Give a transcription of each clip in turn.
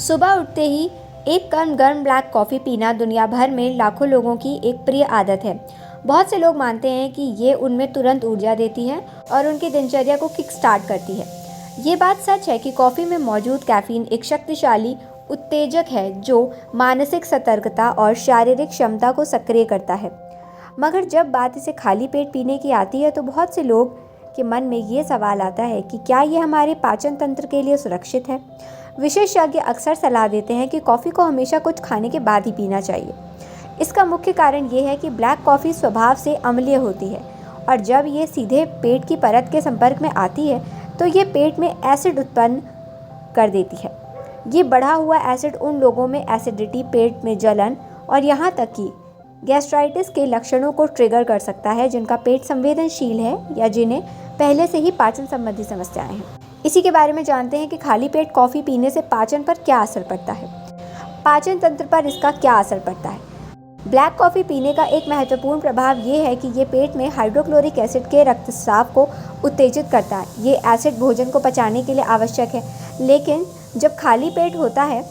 सुबह उठते ही एक कप गर्म ब्लैक कॉफ़ी पीना दुनिया भर में लाखों लोगों की एक प्रिय आदत है। बहुत से लोग मानते हैं कि ये उनमें तुरंत ऊर्जा देती है और उनकी दिनचर्या को किक स्टार्ट करती है। ये बात सच है कि कॉफ़ी में मौजूद कैफ़ीन एक शक्तिशाली उत्तेजक है जो मानसिक सतर्कता और शारीरिक क्षमता को सक्रिय करता है। मगर जब बात इसे खाली पेट पीने की आती है तो बहुत से लोग के मन में ये सवाल आता है कि क्या ये हमारे पाचन तंत्र के लिए सुरक्षित है। विशेषज्ञ अक्सर सलाह देते हैं कि कॉफ़ी को हमेशा कुछ खाने के बाद ही पीना चाहिए। इसका मुख्य कारण ये है कि ब्लैक कॉफ़ी स्वभाव से अम्लीय होती है और जब ये सीधे पेट की परत के संपर्क में आती है तो ये पेट में एसिड उत्पन्न कर देती है। ये बढ़ा हुआ एसिड उन लोगों में एसिडिटी, पेट में जलन और यहाँ तक कि गैस्ट्राइटिस के लक्षणों को ट्रिगर कर सकता है, जिनका पेट संवेदनशील है या जिन्हें पहले से ही पाचन संबंधी समस्याएं हैं। इसी के बारे में जानते हैं कि खाली पेट कॉफ़ी पीने से पाचन पर क्या असर पड़ता है। पाचन तंत्र पर इसका क्या असर पड़ता है। ब्लैक कॉफ़ी पीने का एक महत्वपूर्ण प्रभाव ये है कि ये पेट में हाइड्रोक्लोरिक एसिड के रक्तस्राव को उत्तेजित करता है। ये एसिड भोजन को पचाने के लिए आवश्यक है, लेकिन जब खाली पेट होता है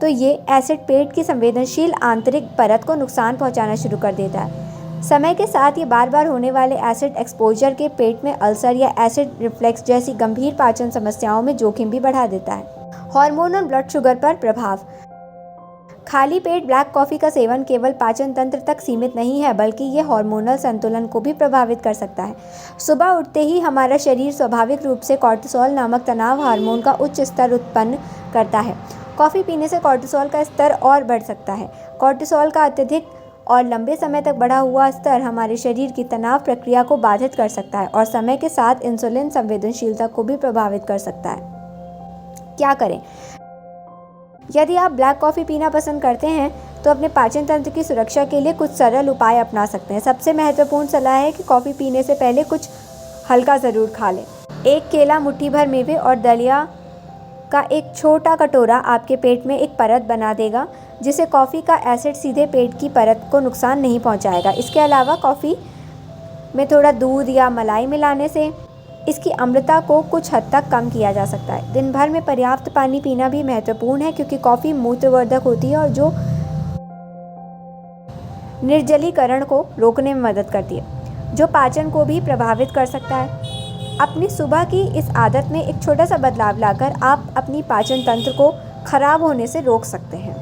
तो ये एसिड पेट की संवेदनशील आंतरिक परत को नुकसान पहुंचाना शुरू कर देता है। समय के साथ ये बार बार होने वाले एसिड एक्सपोजर के पेट में अल्सर या एसिड रिफ्लक्स जैसी गंभीर पाचन समस्याओं में जोखिम भी बढ़ा देता है। हार्मोन और ब्लड शुगर पर प्रभाव। खाली पेट ब्लैक कॉफ़ी का सेवन केवल पाचन तंत्र तक सीमित नहीं है, बल्कि ये हार्मोनल संतुलन को भी प्रभावित कर सकता है। सुबह उठते ही हमारा शरीर स्वाभाविक रूप से कॉर्टिसोल नामक तनाव हार्मोन का उच्च स्तर उत्पन्न करता है। कॉफ़ी पीने से कॉर्टिसोल का स्तर और बढ़ सकता है। कॉर्टिसोल का अत्यधिक और लंबे समय तक बढ़ा हुआ स्तर हमारे शरीर की तनाव प्रक्रिया को बाधित कर सकता है और समय के साथ इंसुलिन संवेदनशीलता को भी प्रभावित कर सकता है। क्या करें? यदि आप ब्लैक कॉफ़ी पीना पसंद करते हैं तो अपने पाचन तंत्र की सुरक्षा के लिए कुछ सरल उपाय अपना सकते हैं। सबसे महत्वपूर्ण सलाह है कि कॉफ़ी पीने से पहले कुछ हल्का ज़रूर खा लें। एक केला, मुट्ठी भर मेवे और दलिया का एक छोटा कटोरा आपके पेट में एक परत बना देगा, जिससे कॉफ़ी का एसिड सीधे पेट की परत को नुकसान नहीं पहुंचाएगा। इसके अलावा कॉफ़ी में थोड़ा दूध या मलाई मिलाने से इसकी अम्लता को कुछ हद तक कम किया जा सकता है। दिन भर में पर्याप्त पानी पीना भी महत्वपूर्ण है, क्योंकि कॉफ़ी मूत्रवर्धक होती है और जो निर्जलीकरण को रोकने में मदद करती है, जो पाचन को भी प्रभावित कर सकता है। अपनी सुबह की इस आदत में एक छोटा सा बदलाव लाकर आप अपनी पाचन तंत्र को खराब होने से रोक सकते हैं।